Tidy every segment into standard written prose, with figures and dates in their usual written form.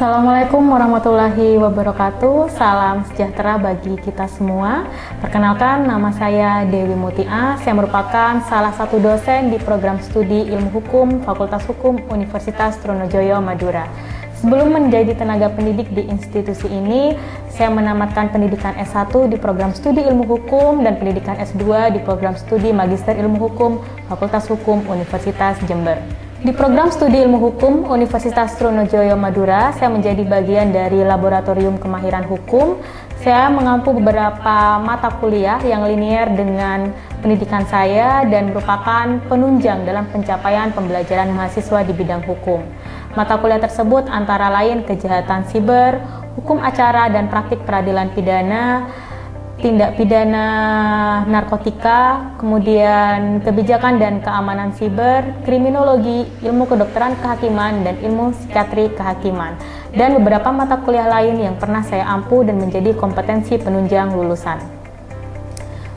Assalamualaikum warahmatullahi wabarakatuh. Salam sejahtera bagi kita semua. Perkenalkan, nama saya Dewi Mutia. Saya merupakan salah satu dosen di program studi Ilmu Hukum Fakultas Hukum Universitas Trunojoyo Madura. Sebelum menjadi tenaga pendidik di institusi ini, saya menamatkan pendidikan S1 di program studi Ilmu Hukum dan pendidikan S2 di program studi Magister Ilmu Hukum Fakultas Hukum Universitas Jember. Di program studi Ilmu Hukum Universitas Trunojoyo Madura, saya menjadi bagian dari Laboratorium Kemahiran Hukum. Saya mengampu beberapa mata kuliah yang linier dengan pendidikan saya dan merupakan penunjang dalam pencapaian pembelajaran mahasiswa di bidang hukum. Mata kuliah tersebut antara lain kejahatan siber, hukum acara dan praktik peradilan pidana, tindak pidana narkotika, kemudian kebijakan dan keamanan siber, kriminologi, ilmu kedokteran kehakiman, dan ilmu psikiatri kehakiman, dan beberapa mata kuliah lain yang pernah saya ampu dan menjadi kompetensi penunjang lulusan.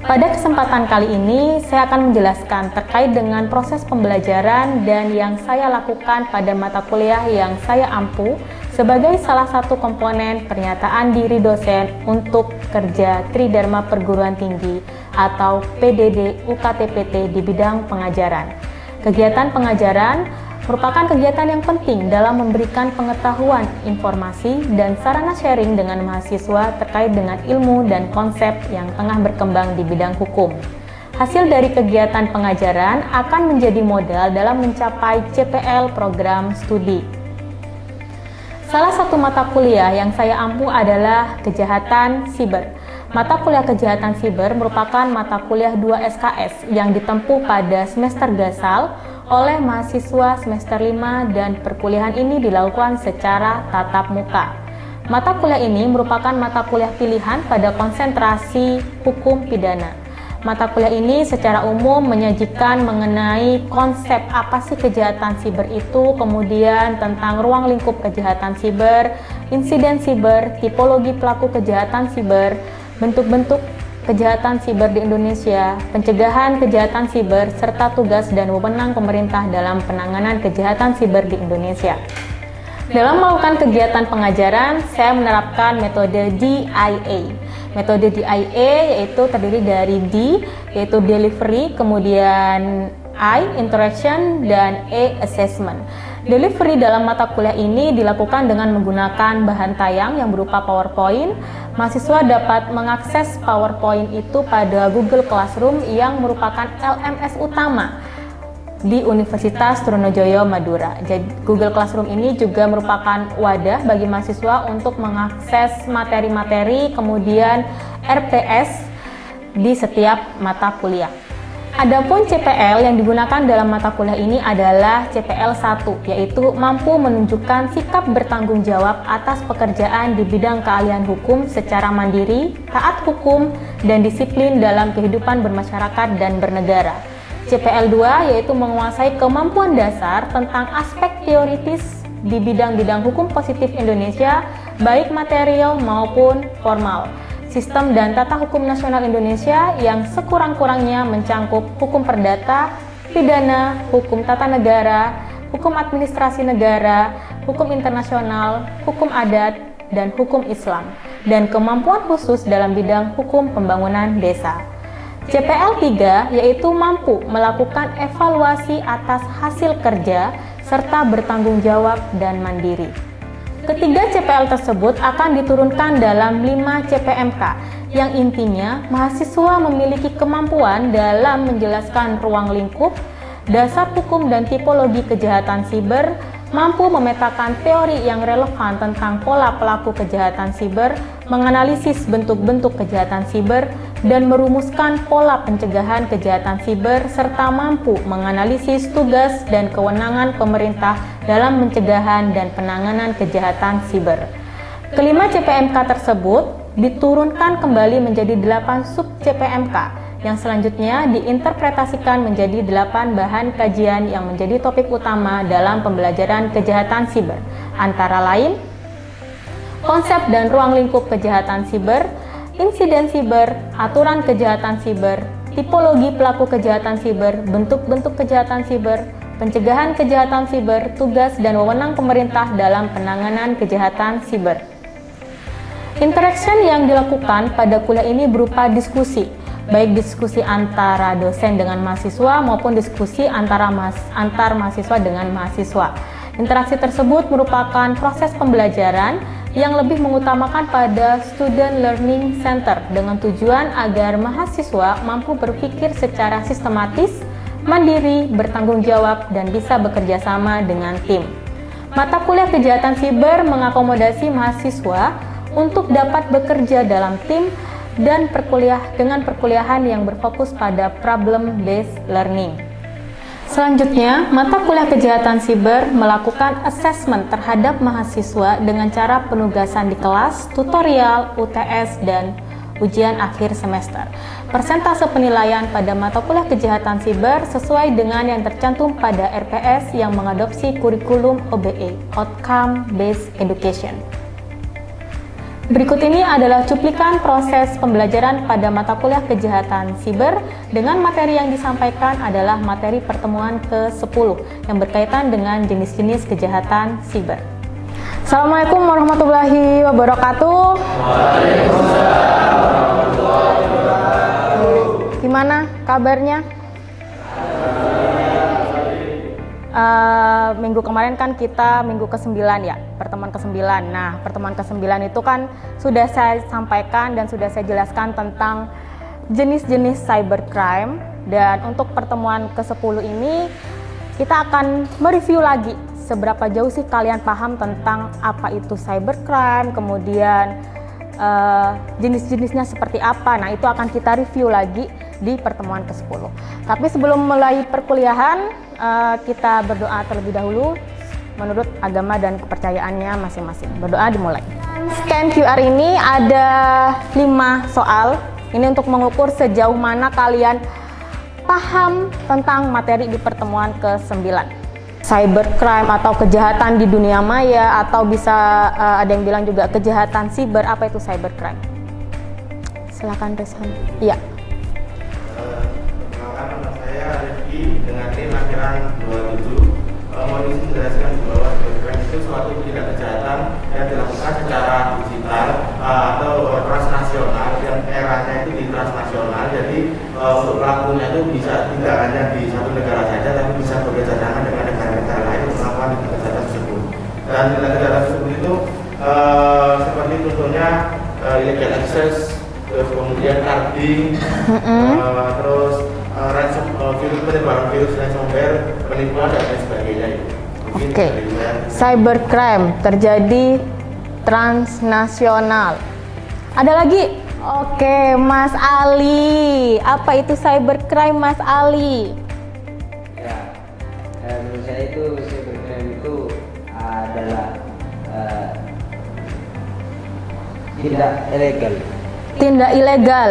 Pada kesempatan kali ini, saya akan menjelaskan terkait dengan proses pembelajaran dan yang saya lakukan pada mata kuliah yang saya ampu sebagai salah satu komponen pernyataan diri dosen untuk kerja Tridharma Perguruan Tinggi atau PDD UKT-PT di bidang pengajaran. Kegiatan pengajaran merupakan kegiatan yang penting dalam memberikan pengetahuan, informasi, dan sarana sharing dengan mahasiswa terkait dengan ilmu dan konsep yang tengah berkembang di bidang hukum. Hasil dari kegiatan pengajaran akan menjadi modal dalam mencapai CPL program studi. Salah satu mata kuliah yang saya ampu adalah kejahatan siber. Mata kuliah kejahatan siber merupakan mata kuliah 2 SKS yang ditempuh pada semester gasal oleh mahasiswa semester 5 dan perkuliahan ini dilakukan secara tatap muka. Mata kuliah ini merupakan mata kuliah pilihan pada konsentrasi hukum pidana. Mata kuliah ini secara umum menyajikan mengenai konsep apa sih kejahatan siber itu, kemudian tentang ruang lingkup kejahatan siber, insiden siber, tipologi pelaku kejahatan siber, bentuk-bentuk kejahatan siber di Indonesia, pencegahan kejahatan siber, serta tugas dan wewenang pemerintah dalam penanganan kejahatan siber di Indonesia. Dalam melakukan kegiatan pengajaran, saya menerapkan metode DIA. Metode DIA yaitu terdiri dari D, yaitu delivery, kemudian I, interaction, dan A, assessment. Delivery dalam mata kuliah ini dilakukan dengan menggunakan bahan tayang yang berupa PowerPoint. Mahasiswa dapat mengakses PowerPoint itu pada Google Classroom yang merupakan LMS utama di Universitas Trunojoyo Madura. Jadi Google Classroom ini juga merupakan wadah bagi mahasiswa untuk mengakses materi-materi, kemudian RPS di setiap mata kuliah. Adapun CPL yang digunakan dalam mata kuliah ini adalah CPL 1, yaitu mampu menunjukkan sikap bertanggung jawab atas pekerjaan di bidang keahlian hukum secara mandiri, taat hukum, dan disiplin dalam kehidupan bermasyarakat dan bernegara. CPL 2 yaitu menguasai kemampuan dasar tentang aspek teoritis di bidang-bidang hukum positif Indonesia, baik material maupun formal. Sistem dan tata hukum nasional Indonesia yang sekurang-kurangnya mencangkup hukum perdata, pidana, hukum tata negara, hukum administrasi negara, hukum internasional, hukum adat, dan hukum Islam, dan kemampuan khusus dalam bidang hukum pembangunan desa. CPL 3 yaitu mampu melakukan evaluasi atas hasil kerja serta bertanggung jawab dan mandiri. Ketiga CPL tersebut akan diturunkan dalam 5 CPMK yang intinya mahasiswa memiliki kemampuan dalam menjelaskan ruang lingkup, dasar hukum dan tipologi kejahatan siber, mampu memetakan teori yang relevan tentang pola pelaku kejahatan siber, menganalisis bentuk-bentuk kejahatan siber, dan merumuskan pola pencegahan kejahatan siber, serta mampu menganalisis tugas dan kewenangan pemerintah dalam pencegahan dan penanganan kejahatan siber. Kelima CPMK tersebut diturunkan kembali menjadi 8 sub CPMK yang selanjutnya diinterpretasikan menjadi 8 bahan kajian yang menjadi topik utama dalam pembelajaran kejahatan siber, antara lain konsep dan ruang lingkup kejahatan siber, insiden siber, aturan kejahatan siber, tipologi pelaku kejahatan siber, bentuk-bentuk kejahatan siber, pencegahan kejahatan siber, tugas dan wewenang pemerintah dalam penanganan kejahatan siber. Interaction yang dilakukan pada kuliah ini berupa diskusi, baik diskusi antara dosen dengan mahasiswa maupun diskusi antar mahasiswa dengan mahasiswa. Interaksi tersebut merupakan proses pembelajaran yang lebih mengutamakan pada student learning center dengan tujuan agar mahasiswa mampu berpikir secara sistematis, mandiri, bertanggung jawab, dan bisa bekerja sama dengan tim. Mata kuliah kejahatan siber mengakomodasi mahasiswa untuk dapat bekerja dalam tim dan perkuliahan yang berfokus pada problem-based learning. Selanjutnya, mata kuliah kejahatan siber melakukan assessment terhadap mahasiswa dengan cara penugasan di kelas, tutorial, UTS, dan ujian akhir semester. Persentase penilaian pada mata kuliah kejahatan siber sesuai dengan yang tercantum pada RPS yang mengadopsi kurikulum OBE, Outcome Based Education. Berikut ini adalah cuplikan proses pembelajaran pada mata kuliah kejahatan siber dengan materi yang disampaikan adalah materi pertemuan ke-10 yang berkaitan dengan jenis-jenis kejahatan siber. Assalamualaikum warahmatullahi wabarakatuh. Waalaikumsalam warahmatullahi wabarakatuh. Gimana kabarnya? Minggu kemarin kan kita minggu ke-9 ya, pertemuan ke-9. Nah, pertemuan ke-9 itu kan sudah saya sampaikan dan sudah saya jelaskan tentang jenis-jenis cybercrime, dan untuk pertemuan ke-10 ini kita akan mereview lagi seberapa jauh sih kalian paham tentang apa itu cybercrime, kemudian jenis-jenisnya seperti apa. Nah, itu akan kita review lagi di pertemuan ke-10. Tapi sebelum mulai perkuliahan, kita berdoa terlebih dahulu menurut agama dan kepercayaannya masing-masing. Berdoa dimulai. Scan QR ini ada 5 soal. Ini untuk mengukur sejauh mana kalian paham tentang materi di pertemuan ke-9. Cybercrime atau kejahatan di dunia maya, atau bisa ada yang bilang juga kejahatan siber. Apa itu cybercrime? Silakan Resan. Iya. Nama saya Rifki dengan NIM akhiran 27. Mohon izin menjelaskan bahwa cybercrime itu suatu tindak kejahatan yang dilakukan secara digital atau transnasional, yang eranya itu di transnasional. Jadi untuk pelakunya itu bisa tidak hanya di satu negara saja, tapi bisa bekerja sama dengan negara-negara lain untuk melakukan tindak kejahatan tersebut. Dan tindak kejahatan tersebut itu seperti contohnya illegal access, terus kemudian carding, terus penyebaran virus ransomware, penipuan dan lain sebagainya. Oke. Cybercrime terjadi transnasional. Ada lagi? Oke, Mas Ali. Apa itu cybercrime, Mas Ali? Ya, menurut saya itu cybercrime itu adalah tindak ilegal. Tindak ilegal.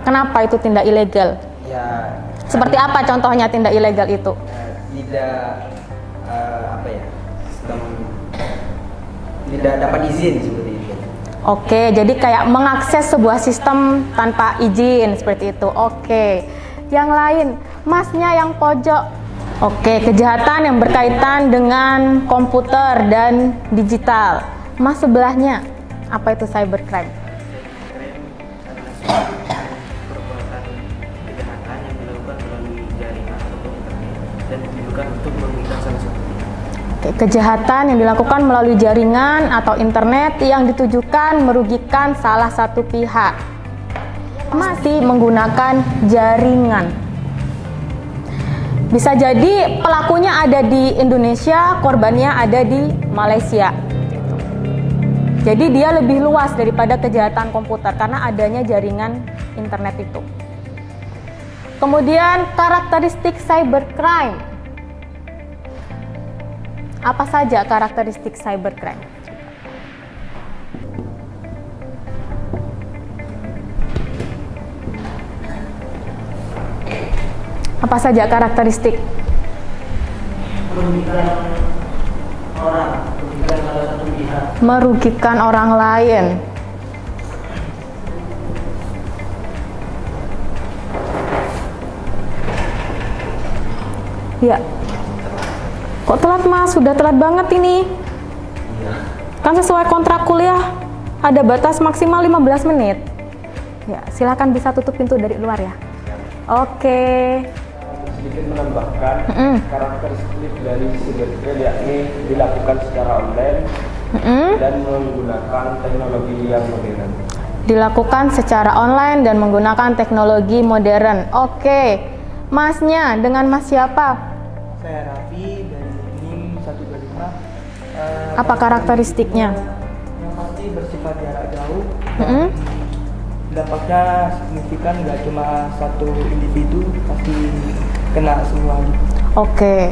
Kenapa itu tindak ilegal? Ya. Seperti apa contohnya tindak ilegal itu? Tidak dapat izin seperti itu. Oke, jadi kayak mengakses sebuah sistem tanpa izin seperti itu. Oke. Yang lain, Masnya yang pojok. Oke, kejahatan yang berkaitan dengan komputer dan digital. Mas sebelahnya, apa itu cybercrime? Perbuatan kejahatan yang dilakukan melalui jaringan atau internet dan ditujukan untuk merugikan salah satu pihak. Kejahatan yang dilakukan melalui jaringan atau internet yang ditujukan merugikan salah satu pihak. Masih menggunakan jaringan. Bisa jadi pelakunya ada di Indonesia, korbannya ada di Malaysia. Jadi dia lebih luas daripada kejahatan komputer karena adanya jaringan internet itu. Kemudian karakteristik cybercrime. Apa saja karakteristik cybercrime? Apa saja karakteristik? Merugikan orang lain. Ya. Kok telat Mas? Sudah telat banget ini. Kan sesuai kontrak kuliah ada batas maksimal 15 menit. Ya, silakan bisa tutup pintu dari luar ya. Oke. Sedikit menambahkan karakteristik dari cybercrime yakni dilakukan secara online dan menggunakan teknologi yang modern. Dilakukan secara online dan menggunakan teknologi modern. Oke. Masnya dengan Mas siapa? Saya Raffi dari NIM 125. Apa karakteristiknya? Yang pasti bersifat jarak jauh. Dampaknya signifikan, nggak cuma satu individu, pasti kena semua gitu. Oke.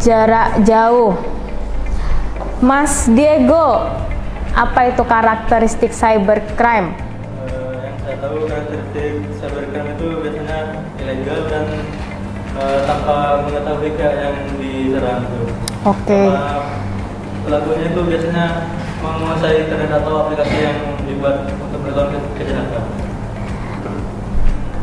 Jarak jauh. Mas Diego, apa itu karakteristik cybercrime? Yang saya tahu karakteristik cybercrime itu biasanya ilegal dan tanpa mengetahui pihak yang diserang. Oke. Pelakunya itu biasanya menguasai internet atau aplikasi yang dibuat untuk melakukan kejahatan.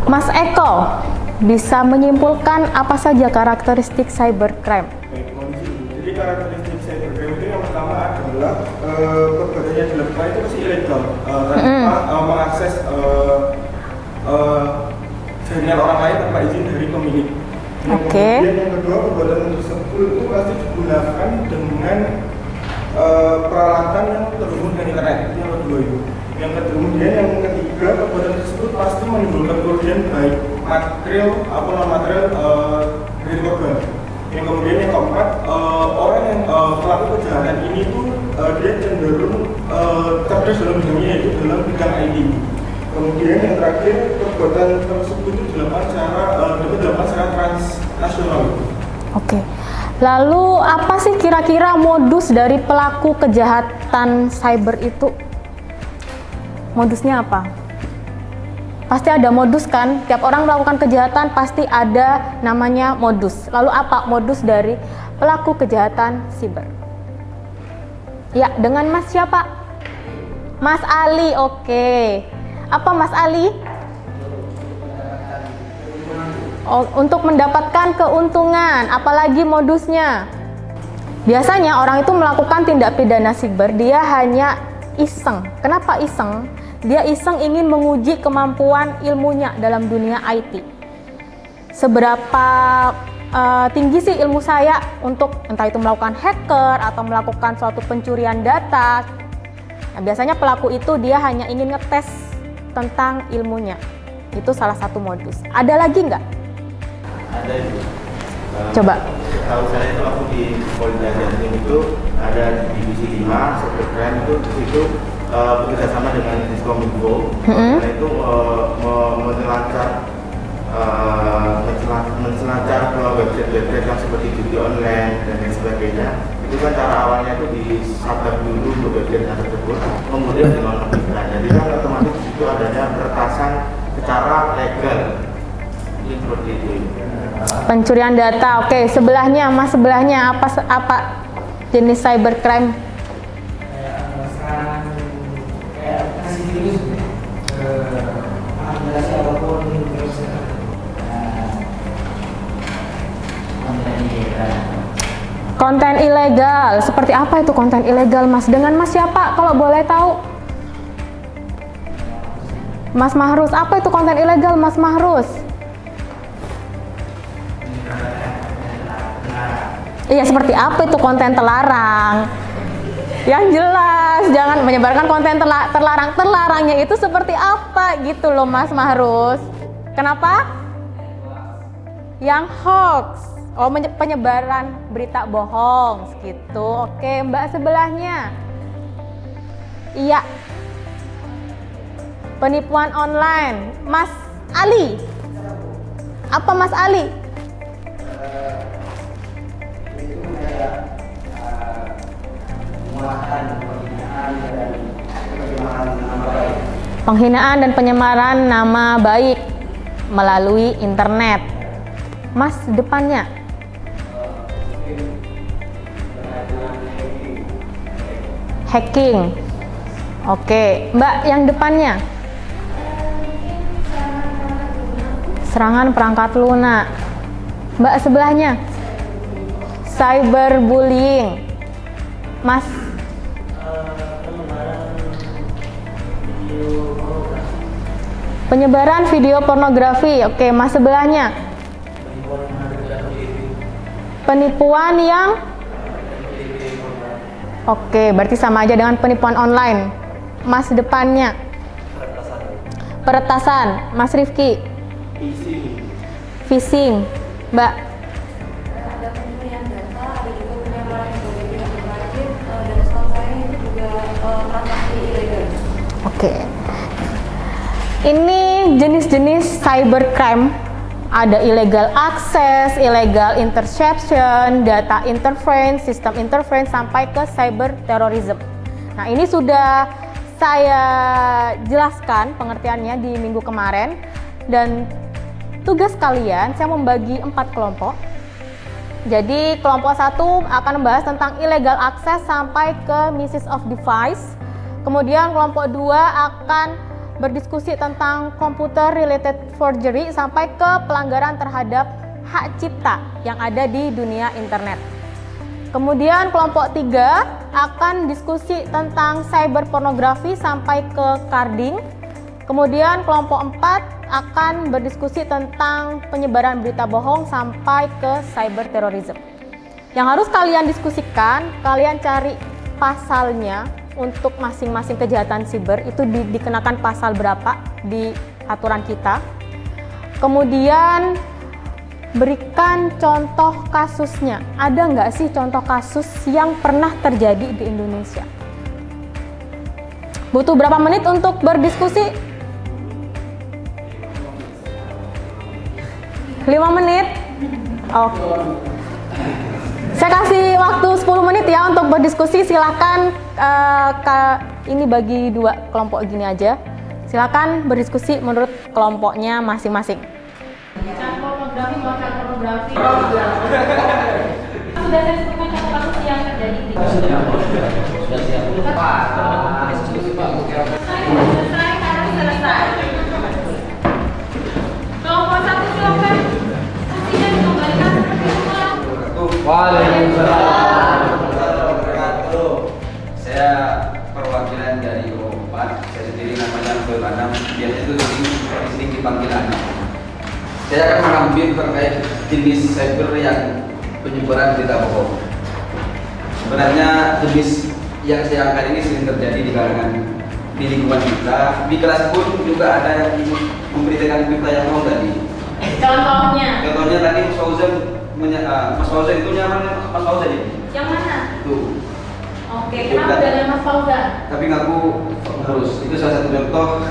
Mas Eko, bisa menyimpulkan apa saja karakteristik cybercrime? Baik, kondisi. Jadi karakteristik cybercrime itu yang pertama adalah perbuatan yang dilakukan itu pasti ilegal tanpa mengakses jaringan orang lain tanpa izin dari pemilik. Kemudian yang kedua, perbuatan tersebut itu pasti digunakan dengan peralatan yang terhubung dengan internet. Yang kedua itu. Yang kemudian yang ketiga, perbuatan tersebut pasti menimbulkan kerugian baik material atau non material dari korban. Yang kemudian yang keempat, orang yang pelaku kejahatan ini tuh dia cenderung cerdas dalam bidangnya, yaitu dalam bidang IT. Kemudian yang terakhir, perbuatan tersebut itu dapat dilakukan secara transnasional. Oke. Lalu apa sih kira-kira modus dari pelaku kejahatan cyber itu? Modusnya apa? Pasti ada modus kan? Tiap orang melakukan kejahatan pasti ada namanya modus. Lalu apa modus dari pelaku kejahatan cyber? Ya, dengan Mas siapa? Mas Ali, oke. Apa Mas Ali? Oh, untuk mendapatkan keuntungan, apalagi modusnya. Biasanya orang itu melakukan tindak pidana cyber, dia hanya iseng. Kenapa iseng? Dia iseng ingin menguji kemampuan ilmunya dalam dunia IT. Seberapa tinggi sih ilmu saya untuk entah itu melakukan hacker atau melakukan suatu pencurian data. Nah, biasanya pelaku itu dia hanya ingin ngetes tentang ilmunya. Itu salah satu modus. Ada lagi nggak? Ada itu. Coba. Tahu saya itu waktu di Polda Jatim itu ada divisi 5 cybercrime itu di situ bekerjasama dengan Diskominfo. Karena itu mencelancar ke website yang seperti judi online dan lain sebagainya. Itu kan cara awalnya itu disabrak dulu ke website tersebut, kemudian dinonaktifkan. Jadi kan otomatis di situ adanya peretasan secara legal. Ini seperti itu. Pencurian data, oke. Sebelahnya, Mas sebelahnya apa jenis cybercrime? Kayak kasih virus aplikasi apapun virus. Konten ilegal. Seperti apa itu konten ilegal, Mas? Dengan Mas siapa kalau boleh tahu? Mas Mahrus, apa itu konten ilegal, Mas Mahrus? Iya, seperti apa itu konten terlarang? Yang jelas, jangan menyebarkan konten terlarang. Terlarangnya itu seperti apa gitu loh, Mas Mahrus? Kenapa? Yang hoax. Oh, penyebaran berita bohong gitu. Oke, Mbak sebelahnya. Iya. Penipuan online. Mas Ali. Apa Mas Ali? Penghinaan dan penyemaran nama baik melalui internet. Mas depannya. Hacking. Oke, Mbak yang depannya. Serangan perangkat lunak. Mbak sebelahnya. cyberbullying. Mas, penyebaran video pornografi. Oke, Mas sebelahnya. Penipuan yang Oke, berarti sama aja dengan penipuan online. Mas depannya. Peretasan. Mas Rifki. Phishing. Mbak. Ada pemberian data, ada juga penyebaran informasi tidak berwajib, dan setahu saya itu juga transaksi ilegal. Oke. Ini jenis-jenis cybercrime. Ada illegal access, illegal interception, data interference, system interference, sampai ke cyber terrorism. Nah, ini sudah saya jelaskan pengertiannya di minggu kemarin, dan tugas kalian saya membagi 4 kelompok. Jadi kelompok 1 akan membahas tentang illegal access sampai ke misuse of device. Kemudian kelompok 2 akan berdiskusi tentang computer related forgery sampai ke pelanggaran terhadap hak cipta yang ada di dunia internet. Kemudian kelompok 3 akan diskusi tentang cyber pornografi sampai ke carding. Kemudian kelompok 4 akan berdiskusi tentang penyebaran berita bohong sampai ke cyber terrorism. Yang harus kalian diskusikan, kalian cari pasalnya. Untuk masing-masing kejahatan siber itu dikenakan pasal berapa di aturan kita. Kemudian berikan contoh kasusnya. Ada nggak sih contoh kasus yang pernah terjadi di Indonesia? Butuh berapa menit untuk berdiskusi? 5 menit? Oke. Saya kasih waktu 10 menit ya untuk berdiskusi. Silahkan ini bagi 2 kelompok gini aja. Silahkan berdiskusi menurut kelompoknya masing-masing. Pornografi, pornografi. Sudah saya sebutkan contoh kasus yang terjadi. Sudah siap. Selesai, harus selesai. Kelompok 1 silakan. Hasilnya dikembalikan seperti semula. Waalaikumsalam wabarakatuh. Saya perwakilan dari kelompok 4. Saya sendiri namanya Abdul Anam. Biasanya itu sering dipanggil Anam. Saya akan mengambil terkait jenis cyber yang penyebaran berita bohong. Sebenarnya jenis yang saya angkat ini sering terjadi di kalangan di lingkungan kita. Di kelas pun juga ada yang memberitakan berita yang bohong tadi. Contohnya tadi Mas Fauzan itu nyaman Mas Fauzan ini? Yang mana? Tuh. Oke, kenapa dengan Mas Fauzan? Tapi ngaku terus. Itu salah satu contoh.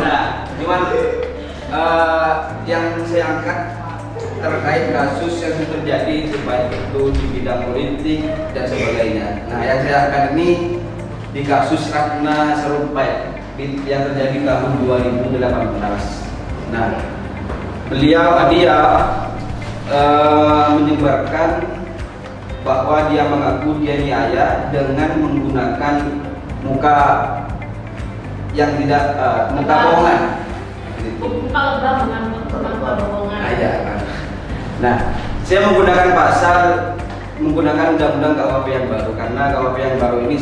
Nah, cuman yang saya angkat terkait kasus yang terjadi baik itu di bidang politik dan sebagainya. Nah, yang saya angkat ini di kasus Ratna Sarumpait yang terjadi tahun 2018. Nah, dia menyebarkan bahwa dia mengaku dia niaya dengan menggunakan muka yang tidak muka bohongan. Muka lebam dengan muka bohongan. Nah, saya menggunakan menggunakan undang-undang KUHP yang baru karena KUHP yang baru ini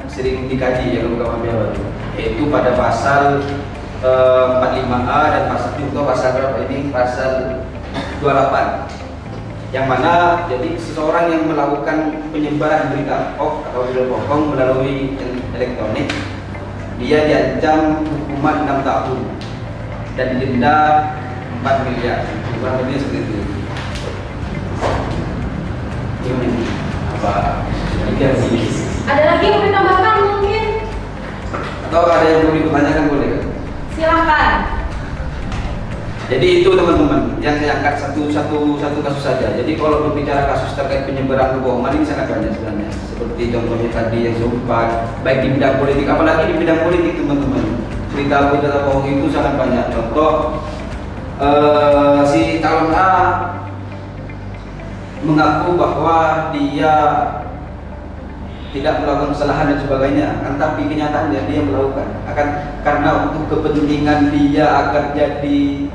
sering dikaji ya KUHP yang baru. Yaitu pada pasal 45A dan pasal berapa ini? Pasal 28. Yang mana jadi seseorang yang melakukan penyebaran berita hoax atau berita bohong melalui elektronik, dia diancam hukuman 6 tahun dan didenda 4 miliar. Kurang lebih seperti itu. Ini apa? Ada lagi yang mau ditambahkan mungkin? Atau ada yang mau ditanyakan boleh? Silakan. Jadi itu teman-teman yang saya angkat satu kasus saja. Jadi kalau berbicara kasus terkait penyebaran kebohongan ini sangat banyak sebenarnya. Seperti contohnya tadi yang sempat baik di bidang politik, apalagi di bidang politik teman-teman. Cerita bohong itu sangat banyak. Contoh si calon A mengaku bahwa dia tidak melakukan kesalahan dan sebagainya, tapi kenyataannya dia melakukan karena untuk kepentingan dia agar jadi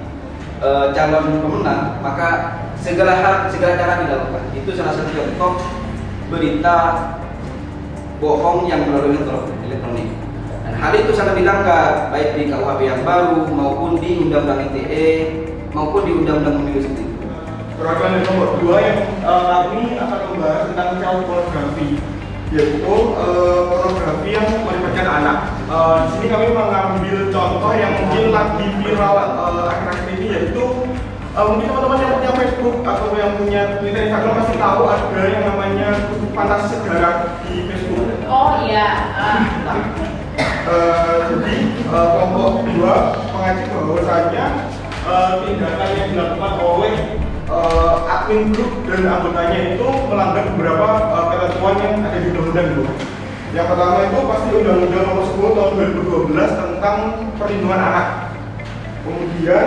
calon pemenang, maka segala cara dilakukan. Itu salah satu contoh berita bohong yang melalui elektronik. Dan hal itu sangat dilanggar baik di KUHP yang baru maupun di Undang-Undang ITE maupun di Undang-Undang Pemilu sendiri. Peraturan nomor 2 yang kami akan membahas tentang child pornography, yaitu pornografi yang melibatkan anak. Di sini kami mengambil contoh yang mungkin lagi viral akhir-akhir ini, yaitu mungkin teman-teman yang punya Facebook atau yang punya Twitter, Instagram pasti tahu ada yang namanya fantasi segara di Facebook. Oh iya. Jadi kelompok 2 mengaji bahwasanya tindakan yang dilakukan oleh admin grup dan anggotanya itu melanggar beberapa ketentuan yang ada di undang-undang itu. Yang pertama itu pasti Undang-Undang Nomor 10 Tahun 2012 tentang perlindungan anak. Kemudian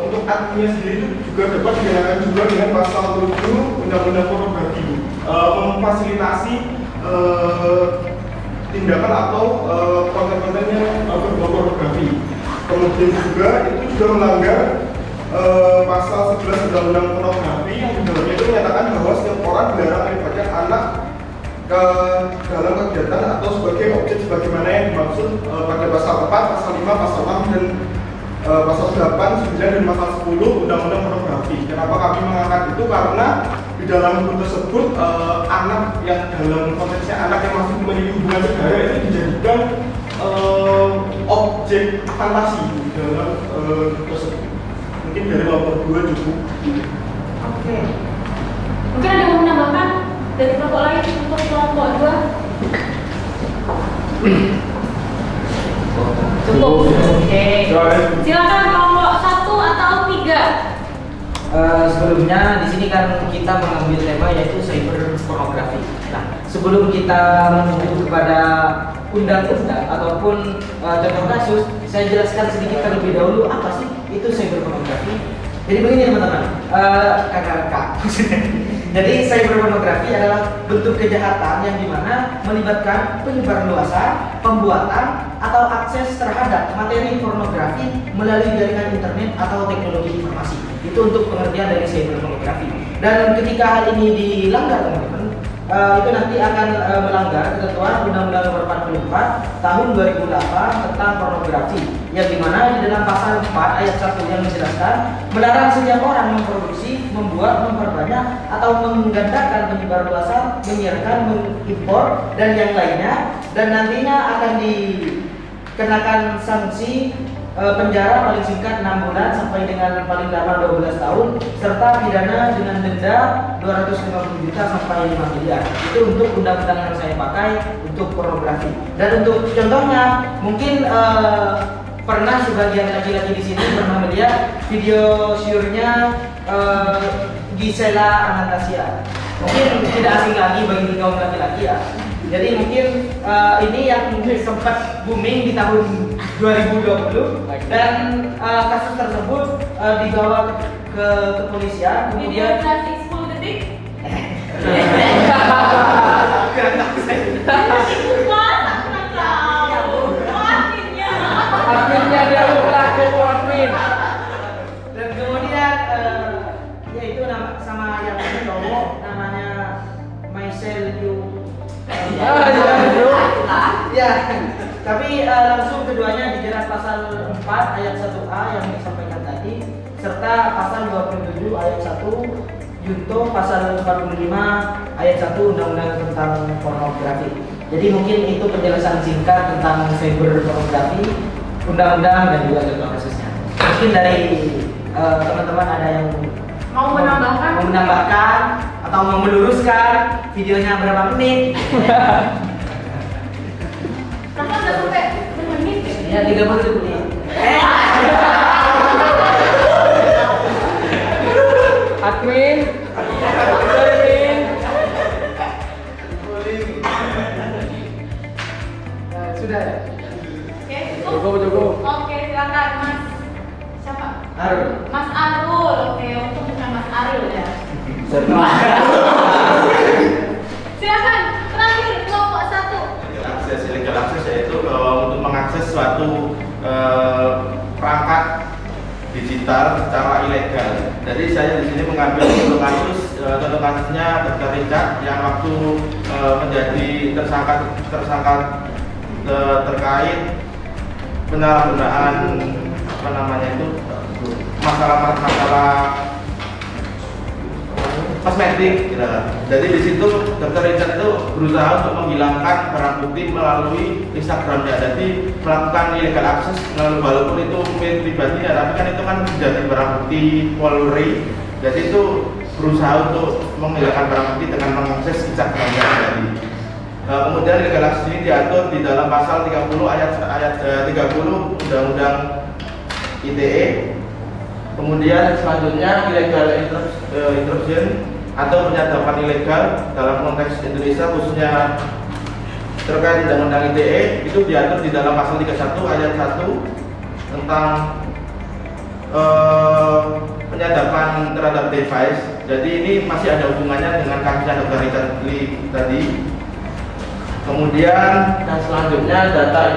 untuk adminnya sendiri itu juga dapat dikenakan juga dengan pasal 7 Undang-Undang Pornografi, memfasilitasi tindakan atau konten-konten yang berbau pornografi. Kemudian juga itu juga melanggar pasal 11 Undang-Undang Pornografi yang di dalamnya itu menyatakan bahwa setiap orang dilarang melibatkan anak ke dalam kegiatan atau sebagai objek sebagaimana yang dimaksud pada pasal 4, pasal 5, pasal 6 dan pasal 8, 9 dan pasal 10 Undang-Undang Pornografi. Kenapa kami mengangkat itu? Karena di dalam buku tersebut anak yang dalam konteksnya anak yang masih memiliki hubungan segara itu dijadikan objek fantasi di dalam tersebut. Mungkin dari kelompok 2 cukup. Oke. Mungkin ada yang mau menambahkan dari kelompok lain untuk kelompok 2? Cukup. Oke. Silakan kelompok 1 atau 3. Sebelumnya di sini kan kita mengambil tema yaitu cyber pornografi. Nah, sebelum kita menuju kepada undang-undang ataupun contoh kasus, saya jelaskan sedikit terlebih dahulu apa sih itu cyber pornografi. Jadi begini teman-teman, kakak-kakak. Jadi cyber pornografi adalah bentuk kejahatan yang dimana melibatkan penyebaran luasan, pembuatan atau akses terhadap materi pornografi melalui jaringan internet atau teknologi informasi. Itu untuk pengertian dari cyber pornografi. Dan ketika hal ini dilanggar teman-teman, itu nanti akan melanggar ketentuan Undang-Undang Nomor 44 Tahun 2008 tentang pornografi, yang dimana di dalam pasal 4 ayat 1 yang menjelaskan melarang setiap orang memproduksi, membuat, memperbanyak atau menggandakan, menyebarluaskan, menyiarkan, mengimpor dan yang lainnya, dan nantinya akan dikenakan sanksi penjara paling singkat 6 bulan sampai dengan paling lama 12 tahun serta pidana dengan denda 250 juta sampai 5 miliar. Itu untuk undang-undang yang saya pakai untuk pornografi. Dan untuk contohnya mungkin pernah sebagian laki-laki di sini pernah melihat video syurnya Gisela Anastasia. Mungkin tidak asing lagi bagi kaum laki-laki ya. Jadi mungkin ini yang sempat booming di tahun 2020 dan kasus tersebut dibawa ke kepolisian. Video durasi 10 detik. Akhirnya dia pelaku admin. Dan kemudian yaitu sama yang ini cowok namanya Michelle Yu. Ya, tapi langsung keduanya dijerat pasal 4 ayat 1A yang disampaikan tadi serta pasal 27 ayat 1 Junto pasal 45 ayat 1 Undang-Undang tentang pornografi. Jadi mungkin itu penjelasan singkat tentang cyber pornografi, undang-undang dan juga contoh kasusnya. Mungkin dari teman-teman ada yang Mau menambahkan atau mau meluruskan videonya berapa menit? Kenapa udah sampai bermenit ya? Ya 30 menit. Admin. Sudah. Oke, cukup. Oke, silakan Mas. Siapa? Arul. Mas Arul. Oke, untuk bukan Mas Arul ya. Silakan terakhir kelompok 1. Illegal access yaitu untuk mengakses suatu perangkat digital digital secara ilegal. Jadi saya di sini mengambil contoh kasusnya Dr. Richard yang waktu menjadi tersangka terkait penyalahgunaan masalah kosmetik. Jadi di situ Dr. Richard itu berusaha untuk menghilangkan barang bukti melalui Instagramnya. Jadi melakukan illegal access walaupun itu milik pribadinya, tapi kan itu kan menjadi barang bukti Polri. Jadi itu berusaha untuk menghilangkan barang bukti dengan mengakses Instagramnya tadi. Kemudian illegal access ini diatur di dalam pasal 30 ayat 30 Undang-Undang ITE. Kemudian selanjutnya illegal intrusion atau penyadapan ilegal dalam konteks Indonesia khususnya terkait Undang-Undang ITE itu diatur di dalam pasal 31 ayat 1 tentang penyadapan terhadap device. Jadi ini masih ada hubungannya dengan kasusnya Dr. Richard Lee tadi. Kemudian yang selanjutnya data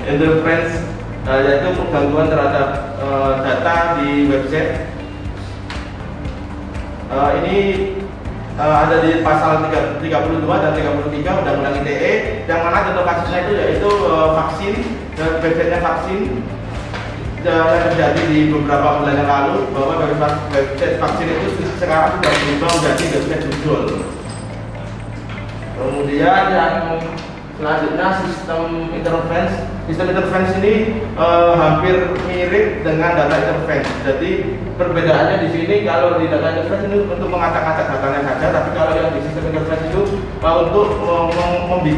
interference yaitu penggangguan terhadap data di website. Ini ada di pasal 32 dan 33 Undang-Undang ITE, yang mana contoh kasusnya itu yaitu vaksin dan websitenya vaksin yang terjadi di beberapa bulan yang lalu, bahwa website vaksin itu sekarang sudah berubah menjadi website judul. Kemudian yang selanjutnya sistem interference ini hampir mirip dengan data interference. Jadi perbedaannya di sini, kalau di data interference ini untuk mengacak-acak datanya saja, tapi kalau yang di sistem interference itu untuk membuat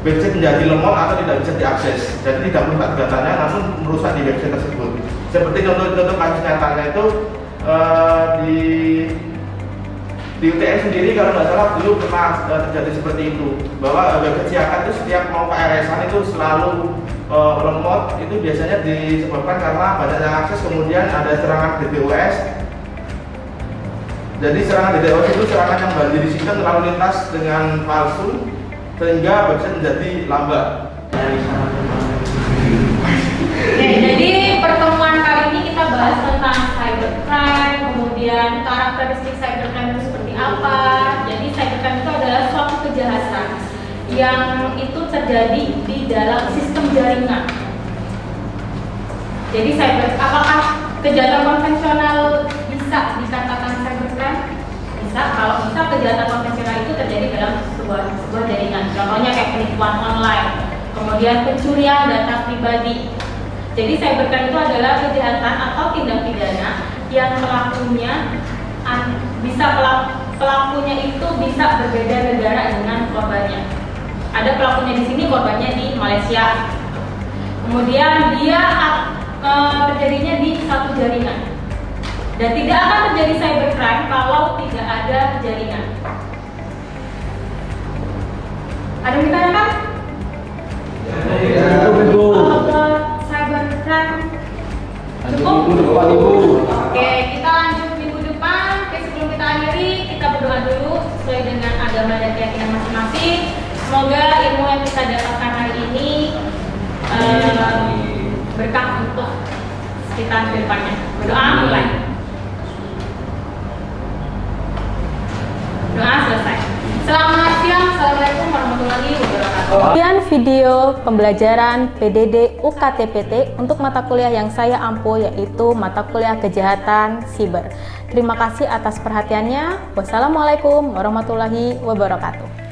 website menjadi lemot atau tidak bisa diakses. Jadi tidak merusak datanya, namun merusak di website tersebut. Seperti contoh kasus nyatanya itu di UTN sendiri kalau nggak salah dulu pernah terjadi seperti itu, bahwa website siakan itu setiap mau KRS-an itu selalu lemot. Itu biasanya disebabkan karena banyaknya akses, kemudian ada serangan DDoS. Jadi serangan DDoS itu serangan yang banjiri sistem lalu lintas dengan palsu sehingga website menjadi lambat. Oke, jadi pertemuan kali ini kita bahas tentang cybercrime, kemudian karakteristik cybercrime itu seperti apa. Jadi cybercrime itu adalah suatu kejahatan yang itu terjadi di dalam sistem jaringan. Jadi apakah kejahatan konvensional bisa dikatakan cybercrime? Bisa. Kalau bisa, kejahatan konvensional itu terjadi dalam sebuah jaringan. Contohnya kayak penipuan online, kemudian pencurian data pribadi. Jadi cybercrime itu adalah kejahatan atau tindak pidana yang pelakunya itu bisa berbeda negara dengan korbannya. Ada pelakunya di sini, korbannya di Malaysia. Kemudian dia terjadinya di satu jaringan. Dan tidak akan terjadi cybercrime kalau tidak ada jaringan. Ada yang ditanyakan? Cybercrime cukup? Oke, kita lanjut minggu depan. Sebelum kita akhiri, kita berdoa dulu sesuai dengan agama dan keyakinan masing-masing. Semoga ilmu yang kita dapatkan hari ini berkah untuk kita ke depannya. Berdoa mulai. Doa selesai. Selamat siang. Assalamualaikum warahmatullahi wabarakatuh. Kemudian video pembelajaran PDD UKTPT untuk mata kuliah yang saya ampu, yaitu mata kuliah kejahatan siber. Terima kasih atas perhatiannya. Wassalamualaikum warahmatullahi wabarakatuh.